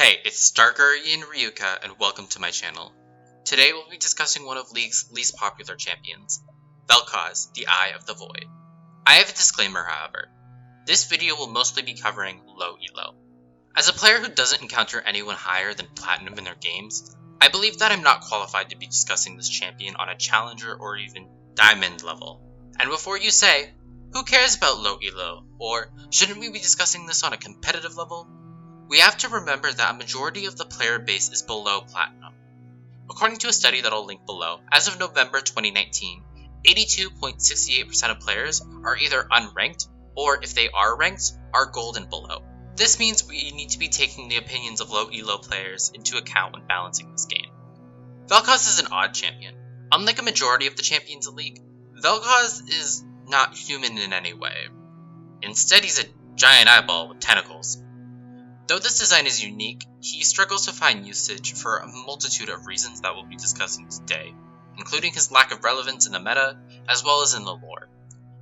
Hey, it's Starker and Ryuka, and welcome to my channel. Today we'll be discussing one of League's least popular champions, Velkoz, the Eye of the Void. I have a disclaimer, however. This video will mostly be covering low elo. As a player who doesn't encounter anyone higher than Platinum in their games, I believe that I'm not qualified to be discussing this champion on a Challenger or even Diamond level. And before you say, who cares about low elo, or shouldn't we be discussing this on a competitive level? We have to remember that a majority of the player base is below Platinum. According to a study that I'll link below, as of November 2019, 82.68% of players are either unranked, or if they are ranked, are gold and below. This means we need to be taking the opinions of low elo players into account when balancing this game. Velkoz is an odd champion. Unlike a majority of the champions in League, Velkoz is not human in any way. Instead, he's a giant eyeball with tentacles. Though this design is unique, he struggles to find usage for a multitude of reasons that we'll be discussing today, including his lack of relevance in the meta, as well as in the lore.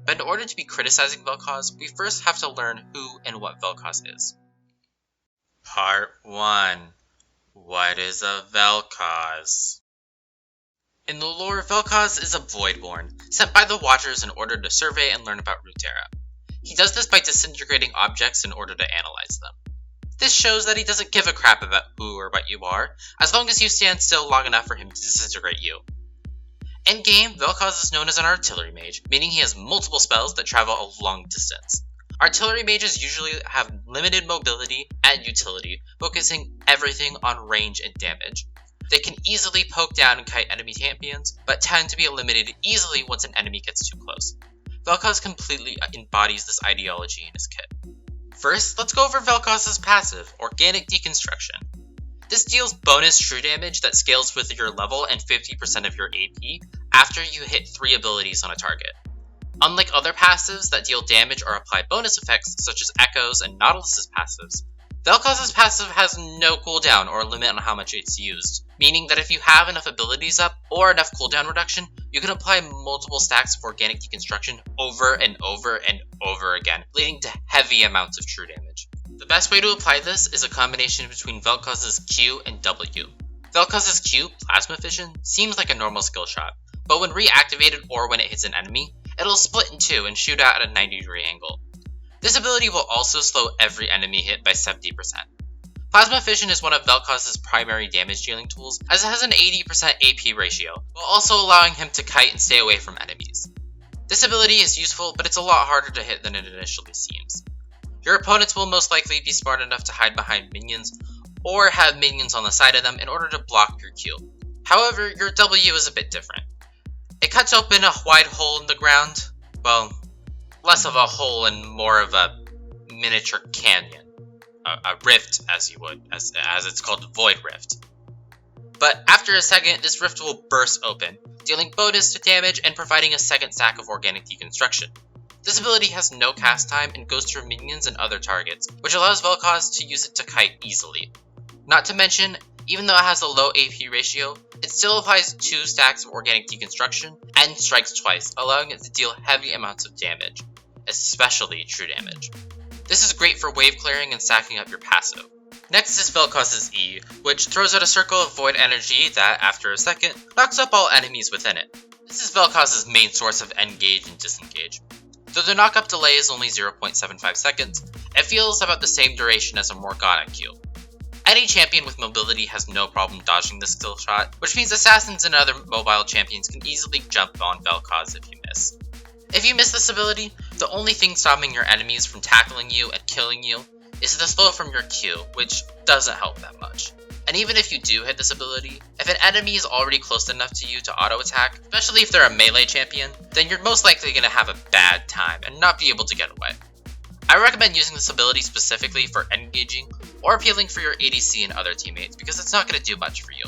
But in order to be criticizing Velkoz, we first have to learn who and what Velkoz is. Part 1. What is a Velkoz? In the lore, Velkoz is a Voidborn, sent by the Watchers in order to survey and learn about Runeterra. He does this by disintegrating objects in order to analyze them. This shows that he doesn't give a crap about who or what you are, as long as you stand still long enough for him to disintegrate you. In game, Velkoz is known as an artillery mage, meaning he has multiple spells that travel a long distance. Artillery mages usually have limited mobility and utility, focusing everything on range and damage. They can easily poke down and kite enemy champions, but tend to be eliminated easily once an enemy gets too close. Velkoz completely embodies this ideology in his kit. First, let's go over Velkoz's passive, Organic Deconstruction. This deals bonus true damage that scales with your level and 50% of your AP after you hit 3 abilities on a target. Unlike other passives that deal damage or apply bonus effects such as Echo's and Nautilus's passives, Velkoz's passive has no cooldown or limit on how much it's used, meaning that if you have enough abilities up or enough cooldown reduction, you can apply multiple stacks of Organic Deconstruction over and over and over again, leading to heavy amounts of true damage. The best way to apply this is a combination between Velkoz's Q and W. Velkoz's Q, Plasma Fission, seems like a normal skill shot, but when reactivated or when it hits an enemy, it'll split in two and shoot out at a 90-degree angle. This ability will also slow every enemy hit by 70%. Plasma Fission is one of Velkoz's primary damage dealing tools, as it has an 80% AP ratio, while also allowing him to kite and stay away from enemies. This ability is useful, but it's a lot harder to hit than it initially seems. Your opponents will most likely be smart enough to hide behind minions, or have minions on the side of them in order to block your Q. However, your W is a bit different. It cuts open a wide hole in the ground, well, less of a hole and more of a miniature canyon. A rift, as you would, as it's called Void Rift. But after a second, this rift will burst open, dealing bonus to damage and providing a second stack of Organic Deconstruction. This ability has no cast time and goes through minions and other targets, which allows Velkoz to use it to kite easily. Not to mention, even though it has a low AP ratio, it still applies 2 stacks of Organic Deconstruction and strikes twice, allowing it to deal heavy amounts of damage, especially true damage. This is great for wave clearing and stacking up your passive. Next is Velkoz's E, which throws out a circle of void energy that, after a second, knocks up all enemies within it. This is Velkoz's main source of engage and disengage. Though the knockup delay is only 0.75 seconds, it feels about the same duration as a Morgana Q. Any champion with mobility has no problem dodging this skill shot, which means assassins and other mobile champions can easily jump on Velkoz if you miss. If you miss this ability, the only thing stopping your enemies from tackling you and killing you is the slow from your Q, which doesn't help that much. And even if you do hit this ability, if an enemy is already close enough to you to auto-attack, especially if they're a melee champion, then you're most likely going to have a bad time and not be able to get away. I recommend using this ability specifically for engaging or appealing for your ADC and other teammates because it's not going to do much for you.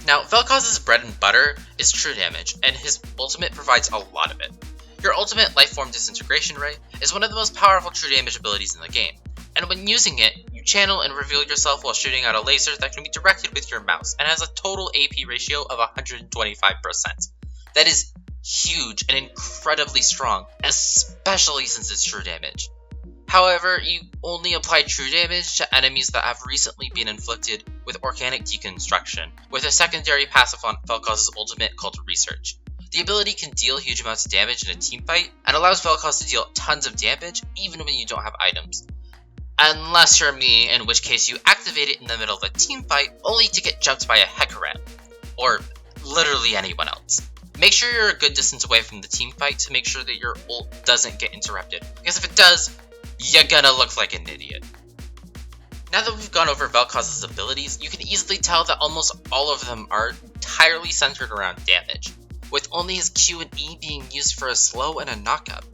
Now, Velkoz's bread and butter is true damage, and his ultimate provides a lot of it. Your ultimate Lifeform Disintegration Ray is one of the most powerful true damage abilities in the game, and when using it, you channel and reveal yourself while shooting out a laser that can be directed with your mouse and has a total AP ratio of 125%. That is huge and incredibly strong, especially since it's true damage. However, you only apply true damage to enemies that have recently been inflicted with organic deconstruction, with a secondary passive on Velkoz's ultimate called Research. The ability can deal huge amounts of damage in a teamfight, and allows Velkoz to deal tons of damage even when you don't have items. Unless you're me, in which case you activate it in the middle of a teamfight, only to get jumped by a Hecarim, or literally anyone else. Make sure you're a good distance away from the teamfight to make sure that your ult doesn't get interrupted, because if it does, you're gonna look like an idiot. Now that we've gone over Velkoz's abilities, you can easily tell that almost all of them are entirely centered around damage, with only his Q and E being used for a slow and a knockup.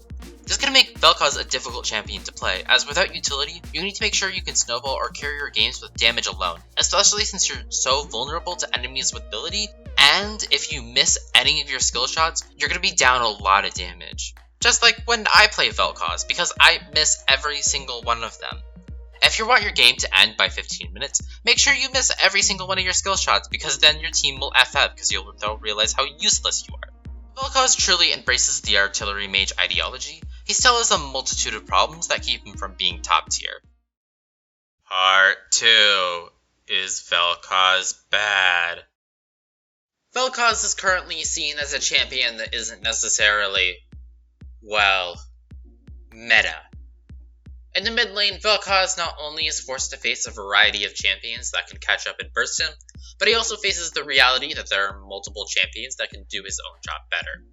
This is going to make Velkoz a difficult champion to play, as without utility, you need to make sure you can snowball or carry your games with damage alone, especially since you're so vulnerable to enemies with ability, and if you miss any of your skill shots, you're going to be down a lot of damage. Just like when I play Velkoz, because I miss every single one of them. If you want your game to end by 15 minutes, make sure you miss every single one of your skill shots, because then your team will FF because they'll realize how useless you are. Velkoz truly embraces the artillery mage ideology. He still has a multitude of problems that keep him from being top tier. Part 2 is Velkoz Bad. Velkoz is currently seen as a champion that isn't necessarily, well, meta. In the mid lane, Velkoz not only is forced to face a variety of champions that can catch up and burst him, but he also faces the reality that there are multiple champions that can do his own job better.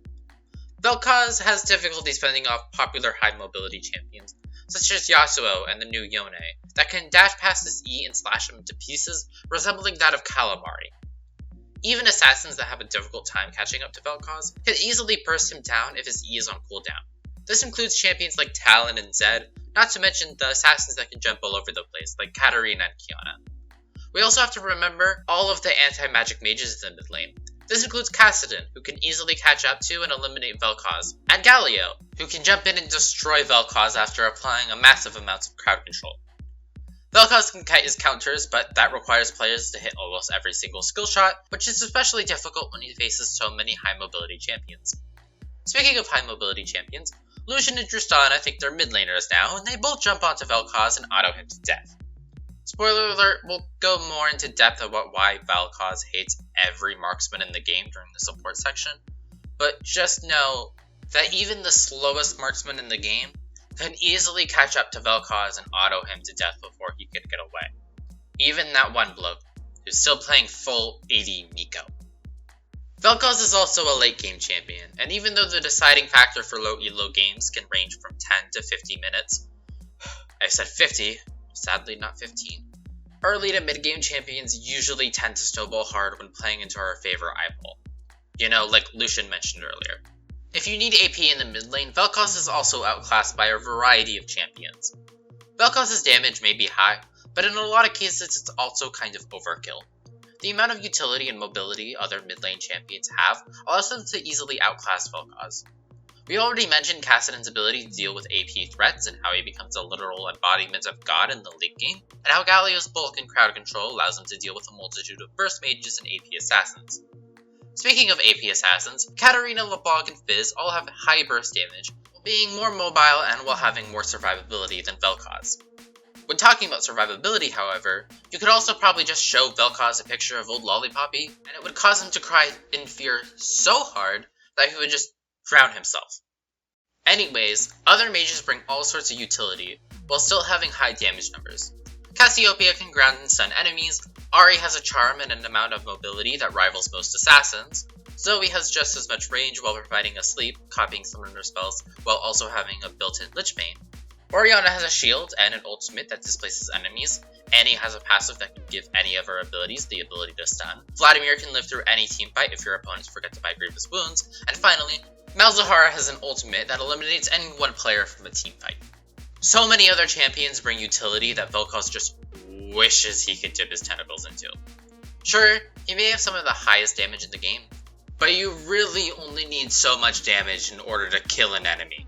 Velkoz has difficulty fending off popular high mobility champions, such as Yasuo and the new Yone, that can dash past his E and slash him to pieces, resembling that of Calamari. Even assassins that have a difficult time catching up to Velkoz can easily burst him down if his E is on cooldown. This includes champions like Talon and Zed, not to mention the assassins that can jump all over the place, like Katarina and Kiana. We also have to remember all of the anti-magic mages in the mid lane. This includes Kassadin, who can easily catch up to and eliminate Velkoz, and Galio, who can jump in and destroy Velkoz after applying a massive amount of crowd control. Velkoz can kite his counters, but that requires players to hit almost every single skill shot, which is especially difficult when he faces so many high mobility champions. Speaking of high mobility champions, Lucian and Tristana think they're mid laners now, and they both jump onto Velkoz and auto him to death. Spoiler alert, we'll go more into depth about why Velkoz hates every marksman in the game during the support section, but just know that even the slowest marksman in the game can easily catch up to Velkoz and auto him to death before he could get away. Even that one bloke, who's still playing full AD Miko. Velkoz is also a late game champion, and even though the deciding factor for low elo games can range from 10 to 50 minutes, I said 50, sadly not 15, early to mid game champions usually tend to snowball hard when playing into our favor eyeball. You know, like Lucian mentioned earlier. If you need AP in the mid lane, Velkoz is also outclassed by a variety of champions. Velkoz's damage may be high, but in a lot of cases it's also kind of overkill. The amount of utility and mobility other mid lane champions have allows them to easily outclass Velkoz. We already mentioned Kassadin's ability to deal with AP threats and how he becomes a literal embodiment of God in the late game, and how Galio's bulk and crowd control allows him to deal with a multitude of burst mages and AP assassins. Speaking of AP assassins, Katarina, LeBlanc, and Fizz all have high burst damage, while being more mobile and while having more survivability than Velkoz. When talking about survivability, however, you could also probably just show Velkoz a picture of old Lollipoppy, and it would cause him to cry in fear so hard that he would just drown himself. Anyways, other mages bring all sorts of utility, while still having high damage numbers. Cassiopeia can ground and stun enemies, Ahri has a charm and an amount of mobility that rivals most assassins, Zoe has just as much range while providing a sleep, copying summoner spells, while also having a built-in Lich Bane. Orianna has a shield and an ultimate that displaces enemies, Annie has a passive that can give any of her abilities the ability to stun, Vladimir can live through any teamfight if your opponents forget to buy Grievous Wounds, and finally, Malzahar has an ultimate that eliminates any one player from a teamfight. So many other champions bring utility that Velkoz just wishes he could dip his tentacles into. Sure, he may have some of the highest damage in the game, but you really only need so much damage in order to kill an enemy.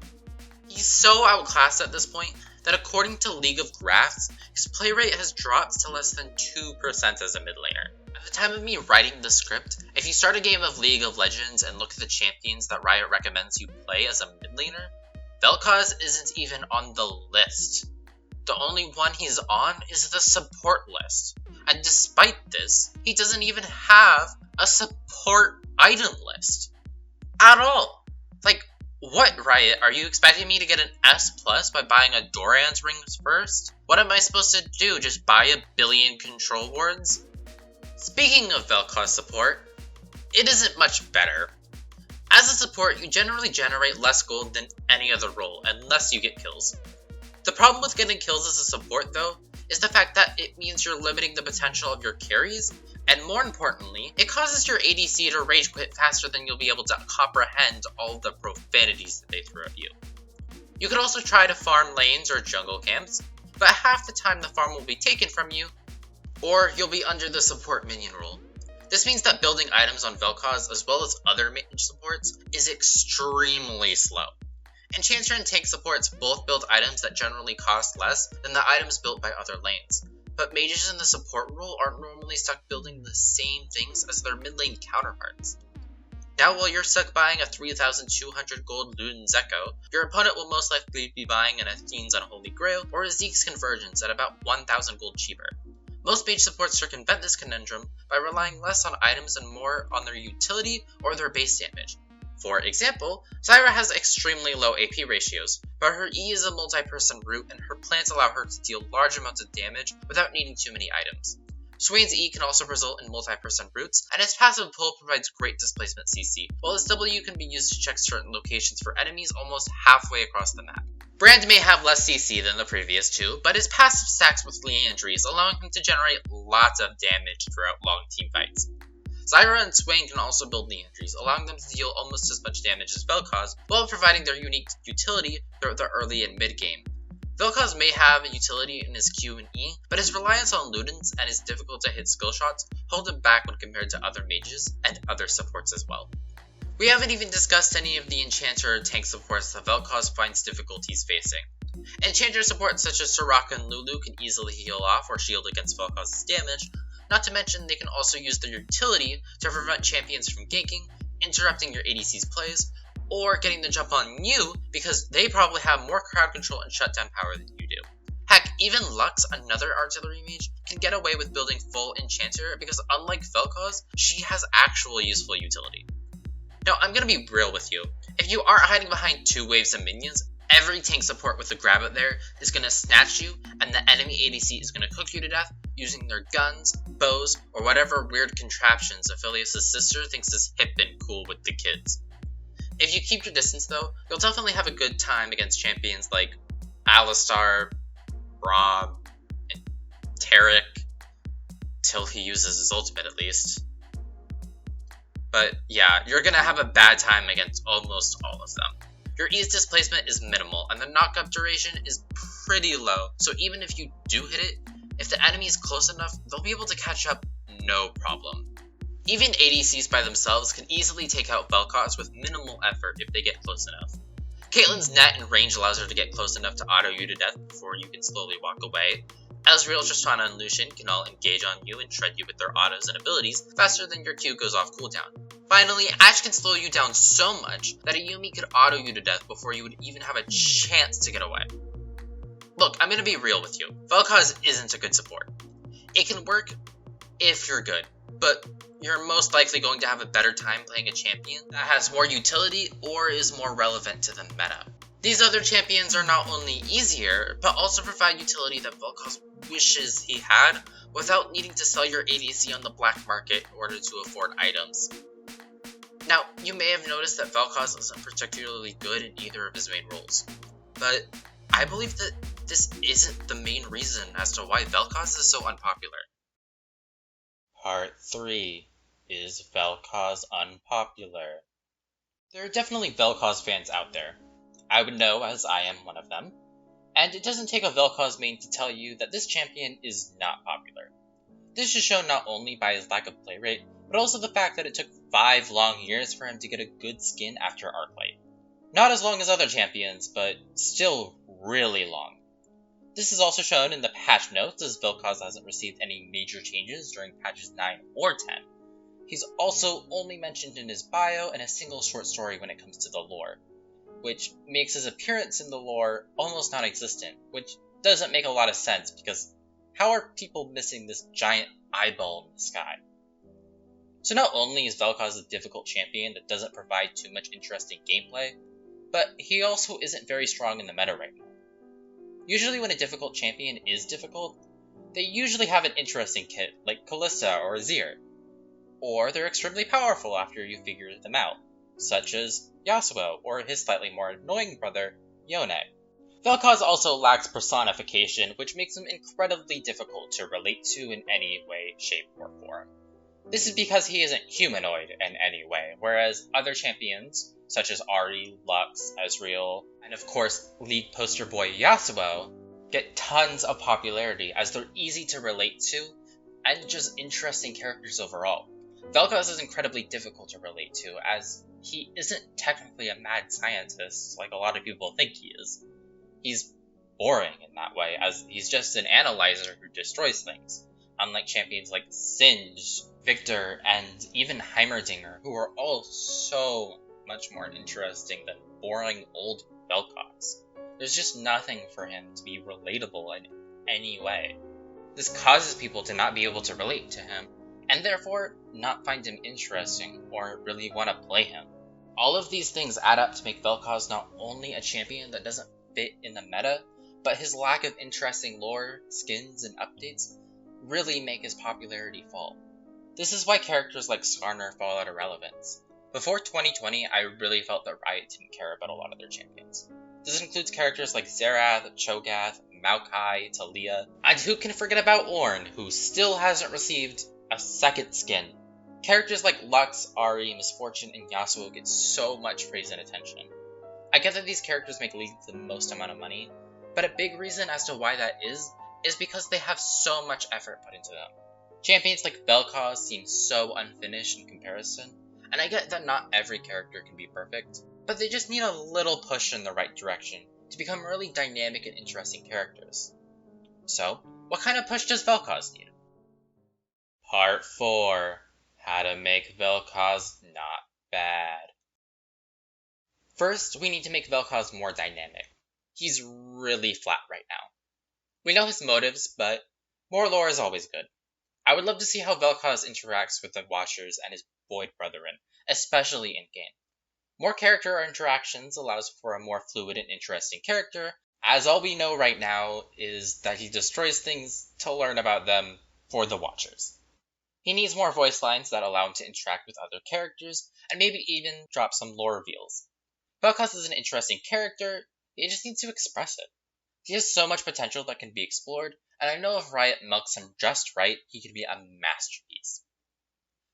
He's so outclassed at this point that according to League of Graphs, his play rate has dropped to less than 2% as a mid laner. At the time of me writing the script, if you start a game of League of Legends and look at the champions that Riot recommends you play as a mid laner, Velkoz isn't even on the list. The only one he's on is the support list. And despite this, he doesn't even have a support item list. At all. Like, what, Riot? Are you expecting me to get an S+ by buying a Doran's ring first? What am I supposed to do, just buy a billion control wards? Speaking of Velkoz support, it isn't much better. As a support, you generally generate less gold than any other role, unless you get kills. The problem with getting kills as a support, though, is the fact that it means you're limiting the potential of your carries, and more importantly, it causes your ADC to rage quit faster than you'll be able to comprehend all the profanities that they throw at you. You could also try to farm lanes or jungle camps, but half the time the farm will be taken from you, or you'll be under the support minion rule. This means that building items on Velkoz, as well as other mage supports, is extremely slow. Enchanter and tank supports both build items that generally cost less than the items built by other lanes, but mages in the support role aren't normally stuck building the same things as their mid lane counterparts. Now while you're stuck buying a 3,200 gold Luden Zeko, your opponent will most likely be buying an Athene's Unholy Grail or a Zeke's Convergence at about 1,000 gold cheaper. Most mage supports circumvent this conundrum by relying less on items and more on their utility or their base damage. For example, Zyra has extremely low AP ratios, but her E is a multi-person root and her plants allow her to deal large amounts of damage without needing too many items. Swain's E can also result in multi-person roots, and his passive pull provides great displacement CC, while his W can be used to check certain locations for enemies almost halfway across the map. Brand may have less CC than the previous two, but his passive stacks with Leandries, allowing him to generate lots of damage throughout long team fights. Zyra and Swain can also build Leandries, allowing them to deal almost as much damage as Velkoz, while providing their unique utility throughout the early and mid game. Velkoz may have a utility in his Q and E, but his reliance on Ludens and his difficult to hit skill shots hold him back when compared to other mages and other supports as well. We haven't even discussed any of the Enchanter or tank supports that Velkoz finds difficulties facing. Enchanter supports such as Soraka and Lulu can easily heal off or shield against Velkoz's damage, not to mention they can also use their utility to prevent champions from ganking, interrupting your ADC's plays, or getting the jump on you because they probably have more crowd control and shutdown power than you do. Heck, even Lux, another artillery mage, can get away with building full Enchanter because unlike Velkoz, she has actual useful utility. Now, I'm gonna be real with you. If you aren't hiding behind two waves of minions, every tank support with a grab out there is gonna snatch you, and the enemy ADC is gonna cook you to death using their guns, bows, or whatever weird contraptions Aphelios' sister thinks is hip and cool with the kids. If you keep your distance though, you'll definitely have a good time against champions like Alistar, Rob, and Tarek, till he uses his ultimate at least. But yeah, you're gonna have a bad time against almost all of them. Your E's displacement is minimal, and the knockup duration is pretty low, so even if you do hit it, if the enemy is close enough, they'll be able to catch up no problem. Even ADCs by themselves can easily take out Velkoz with minimal effort if they get close enough. Caitlyn's net and range allows her to get close enough to auto you to death before you can slowly walk away. Ezreal, Tristana, and Lucian can all engage on you and shred you with their autos and abilities faster than your Q goes off cooldown. Finally, Ashe can slow you down so much that a Yuumi could auto you to death before you would even have a chance to get away. Look, I'm gonna be real with you. Velkoz isn't a good support. It can work if you're good, but you're most likely going to have a better time playing a champion that has more utility or is more relevant to the meta. These other champions are not only easier, but also provide utility that Velkoz wishes he had without needing to sell your ADC on the black market in order to afford items. Now, you may have noticed that Velkoz isn't particularly good in either of his main roles, but I believe that this isn't the main reason as to why Velkoz is so unpopular. Part 3 is Velkoz unpopular. There are definitely Velkoz fans out there. I would know, as I am one of them. And it doesn't take a Velkoz main to tell you that this champion is not popular. This is shown not only by his lack of play rate, but also the fact that it took 5 long years for him to get a good skin after Arclight. Not as long as other champions, but still really long. This is also shown in the patch notes, as Velkoz hasn't received any major changes during patches 9 or 10. He's also only mentioned in his bio and a single short story when it comes to the lore, which makes his appearance in the lore almost non-existent, which doesn't make a lot of sense because how are people missing this giant eyeball in the sky? So not only is Vel'koz a difficult champion that doesn't provide too much interesting gameplay, but he also isn't very strong in the meta right now. Usually when a difficult champion is difficult, they usually have an interesting kit like Kalista or Azir, or they're extremely powerful after you figure them out, such as Yasuo or his slightly more annoying brother, Yone. Vel'koz also lacks personification, which makes him incredibly difficult to relate to in any way, shape, or form. This is because he isn't humanoid in any way, whereas other champions, such as Ahri, Lux, Ezreal, and of course League poster boy Yasuo, get tons of popularity as they're easy to relate to and just interesting characters overall. Vel'koz is incredibly difficult to relate to as he isn't technically a mad scientist like a lot of people think he is. He's boring in that way as he's just an analyzer who destroys things, unlike champions like Singed, Victor, and even Heimerdinger, who are all so much more interesting than boring old Vel'koz. There's just nothing for him to be relatable in any way. This causes people to not be able to relate to him, and therefore not find him interesting or really want to play him. All of these things add up to make Vel'koz not only a champion that doesn't fit in the meta, but his lack of interesting lore, skins, and updates really make his popularity fall. This is why characters like Skarner fall out of relevance. Before 2020, I really felt that Riot didn't care about a lot of their champions. This includes characters like Xerath, Cho'Gath, Maokai, Talia, and who can forget about Ornn, who still hasn't received a second skin. Characters like Lux, Ahri, Misfortune, and Yasuo get so much praise and attention. I get that these characters make League the most amount of money, but a big reason as to why that is because they have so much effort put into them. Champions like Vel'koz seem so unfinished in comparison, and I get that not every character can be perfect, but they just need a little push in the right direction to become really dynamic and interesting characters. So, what kind of push does Vel'koz need? Part 4. How to make Vel'koz not bad. First, we need to make Vel'koz more dynamic. He's really flat right now. We know his motives, but more lore is always good. I would love to see how Vel'koz interacts with the Watchers and his Void Brethren, especially in-game. More character interactions allows for a more fluid and interesting character, as all we know right now is that he destroys things to learn about them for the Watchers. He needs more voice lines that allow him to interact with other characters, and maybe even drop some lore reveals. Vel'koz is an interesting character, he just needs to express it. He has so much potential that can be explored, and I know if Riot milks him just right, he could be a masterpiece.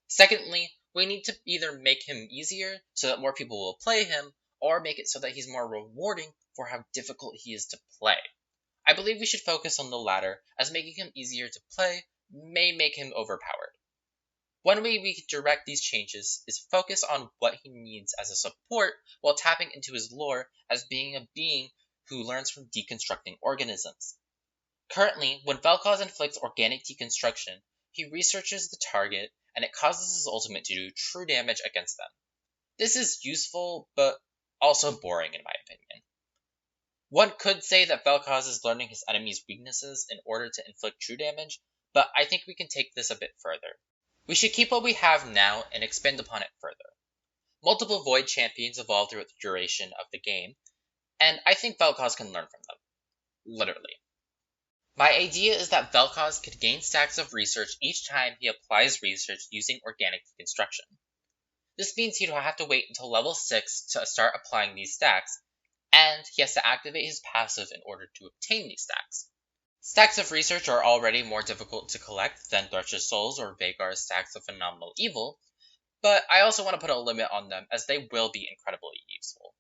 Secondly, we need to either make him easier so that more people will play him, or make it so that he's more rewarding for how difficult he is to play. I believe we should focus on the latter, as making him easier to play may make him overpowered. One way we can direct these changes is focus on what he needs as a support while tapping into his lore as being a being who learns from deconstructing organisms. Currently, when Vel'koz inflicts organic deconstruction, he researches the target and it causes his ultimate to do true damage against them. This is useful, but also boring in my opinion. One could say that Vel'koz is learning his enemy's weaknesses in order to inflict true damage, but I think we can take this a bit further. We should keep what we have now and expand upon it further. Multiple Void champions evolve throughout the duration of the game, and I think Vel'koz can learn from them. Literally. My idea is that Vel'koz could gain stacks of research each time he applies research using organic deconstruction. This means he'd have to wait until level 6 to start applying these stacks, and he has to activate his passive in order to obtain these stacks. Stacks of research are already more difficult to collect than Thresh's Souls or Veigar's stacks of Phenomenal Evil, but I also want to put a limit on them as they will be incredibly useful.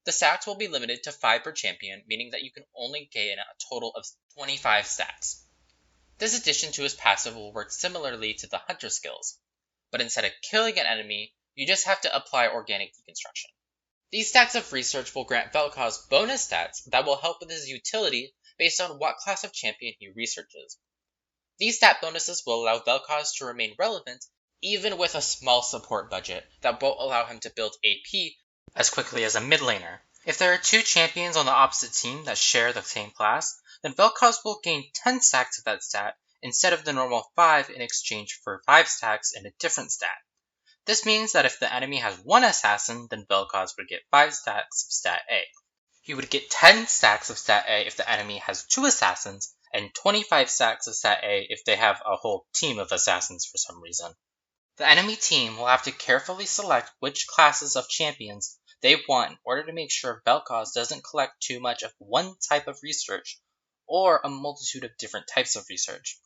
The stacks will be limited to 5 per champion, meaning that you can only gain a total of 25 stacks. This addition to his passive will work similarly to the Hunter skills, but instead of killing an enemy, you just have to apply organic deconstruction. These stacks of research will grant Vel'koz bonus stats that will help with his utility based on what class of champion he researches. These stat bonuses will allow Vel'koz to remain relevant even with a small support budget that won't allow him to build AP as quickly as a mid laner. If there are 2 champions on the opposite team that share the same class, then Velkoz will gain 10 stacks of that stat instead of the normal 5 in exchange for 5 stacks in a different stat. This means that if the enemy has 1 assassin, then Velkoz would get 5 stacks of stat A. He would get 10 stacks of stat A if the enemy has 2 assassins, and 25 stacks of stat A if they have a whole team of assassins for some reason. The enemy team will have to carefully select which classes of champions they want in order to make sure Velkoz doesn't collect too much of one type of research or a multitude of different types of research.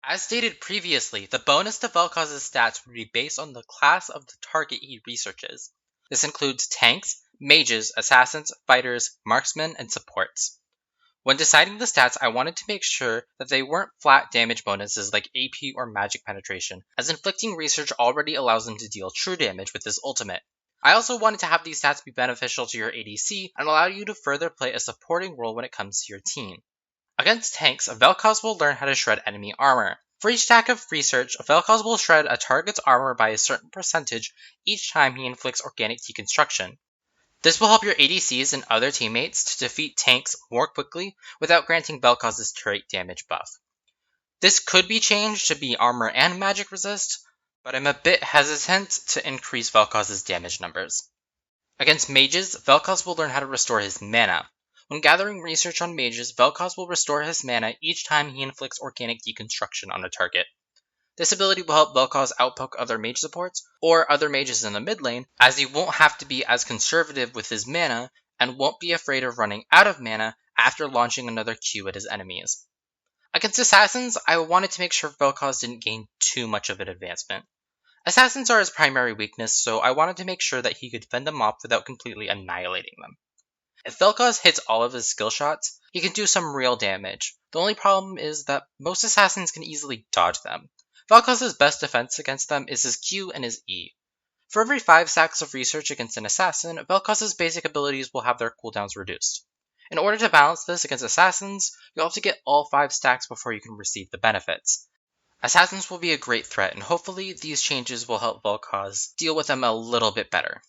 As stated previously, the bonus to Velkoz's stats would be based on the class of the target he researches. This includes tanks, mages, assassins, fighters, marksmen, and supports. When deciding the stats, I wanted to make sure that they weren't flat damage bonuses like AP or magic penetration, as inflicting research already allows them to deal true damage with his ultimate. I also wanted to have these stats be beneficial to your ADC and allow you to further play a supporting role when it comes to your team. Against tanks, Velkoz will learn how to shred enemy armor. For each stack of research, Velkoz will shred a target's armor by a certain percentage each time he inflicts organic deconstruction. This will help your ADCs and other teammates to defeat tanks more quickly without granting Velkoz's straight damage buff. This could be changed to be armor and magic resist, but I'm a bit hesitant to increase Velkoz's damage numbers. Against mages, Velkoz will learn how to restore his mana. When gathering research on mages, Velkoz will restore his mana each time he inflicts organic deconstruction on a target. This ability will help Velkoz outpoke other mage supports, or other mages in the mid lane, as he won't have to be as conservative with his mana, and won't be afraid of running out of mana after launching another Q at his enemies. Against assassins, I wanted to make sure Velkoz didn't gain too much of an advancement. Assassins are his primary weakness, so I wanted to make sure that he could fend them off without completely annihilating them. If Velkoz hits all of his skill shots, he can do some real damage. The only problem is that most assassins can easily dodge them. Velkoz's best defense against them is his Q and his E. For every 5 stacks of research against an assassin, Velkoz's basic abilities will have their cooldowns reduced. In order to balance this against assassins, you'll have to get all 5 stacks before you can receive the benefits. Assassins will be a great threat, and hopefully these changes will help Velkoz deal with them a little bit better.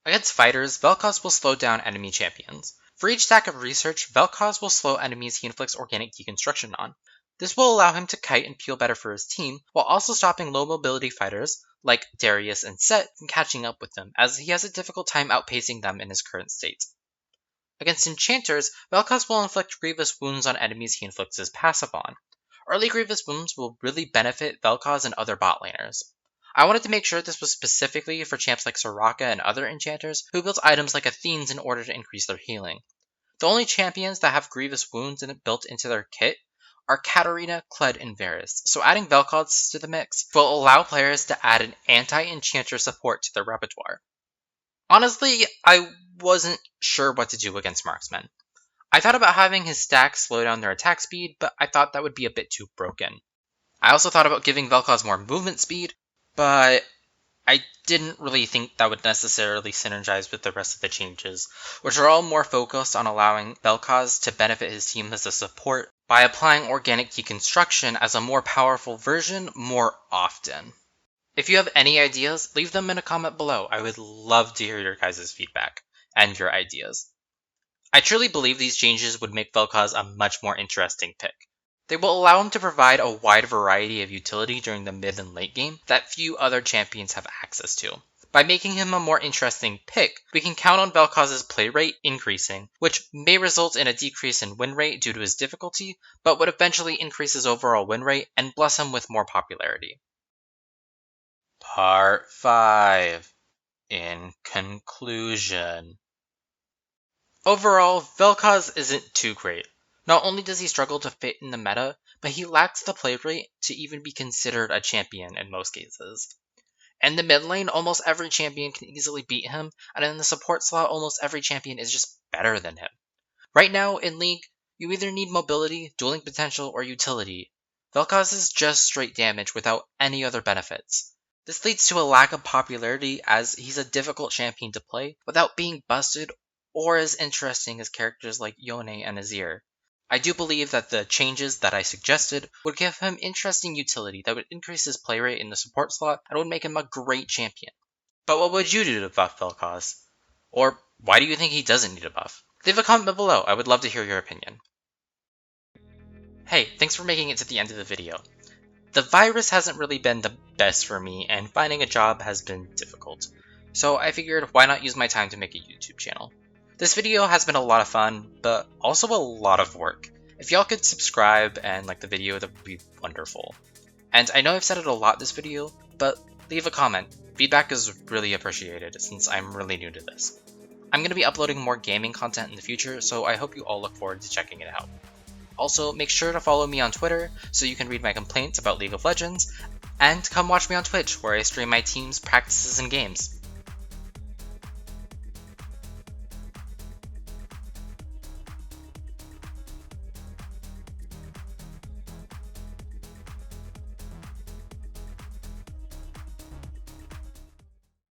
Against fighters, Velkoz will slow down enemy champions. For each stack of research, Velkoz will slow enemies he inflicts organic deconstruction on. This will allow him to kite and peel better for his team, while also stopping low mobility fighters, like Darius and Set, from catching up with them, as he has a difficult time outpacing them in his current state. Against enchanters, Velkoz will inflict grievous wounds on enemies he inflicts his passive on. Early grievous wounds will really benefit Velkoz and other bot laners. I wanted to make sure this was specifically for champs like Soraka and other enchanters who built items like Athenes in order to increase their healing. The only champions that have grievous wounds built into their kit are Katarina, Kled, and Varus, so adding Velkoz to the mix will allow players to add an anti-enchanter support to their repertoire. Honestly, I wasn't sure what to do against marksmen. I thought about having his stacks slow down their attack speed, but I thought that would be a bit too broken. I also thought about giving Velkoz more movement speed, but I didn't really think that would necessarily synergize with the rest of the changes, which are all more focused on allowing Velkoz to benefit his team as a support by applying organic deconstruction as a more powerful version more often. If you have any ideas, leave them in a comment below. I would love to hear your guys' feedback and your ideas. I truly believe these changes would make Velkoz a much more interesting pick. They will allow him to provide a wide variety of utility during the mid and late game that few other champions have access to. By making him a more interesting pick, we can count on Velkoz's play rate increasing, which may result in a decrease in win rate due to his difficulty, but would eventually increase his overall win rate and bless him with more popularity. Part 5. In conclusion. Overall, Velkoz isn't too great. Not only does he struggle to fit in the meta, but he lacks the play rate to even be considered a champion in most cases. In the mid lane, almost every champion can easily beat him, and in the support slot, almost every champion is just better than him. Right now, in League, you either need mobility, dueling potential, or utility. Velkoz is just straight damage without any other benefits. This leads to a lack of popularity as he's a difficult champion to play without being busted or as interesting as characters like Yone and Azir. I do believe that the changes that I suggested would give him interesting utility that would increase his play rate in the support slot and would make him a great champion. But what would you do to buff Velkoz? Or why do you think he doesn't need a buff? Leave a comment below, I would love to hear your opinion. Hey, thanks for making it to the end of the video. The virus hasn't really been the best for me, and finding a job has been difficult. So I figured why not use my time to make a YouTube channel. This video has been a lot of fun, but also a lot of work. If y'all could subscribe and like the video, that would be wonderful. And I know I've said it a lot this video, but leave a comment. Feedback is really appreciated since I'm really new to this. I'm going to be uploading more gaming content in the future, so I hope you all look forward to checking it out. Also, make sure to follow me on Twitter so you can read my complaints about League of Legends, and come watch me on Twitch where I stream my team's practices and games.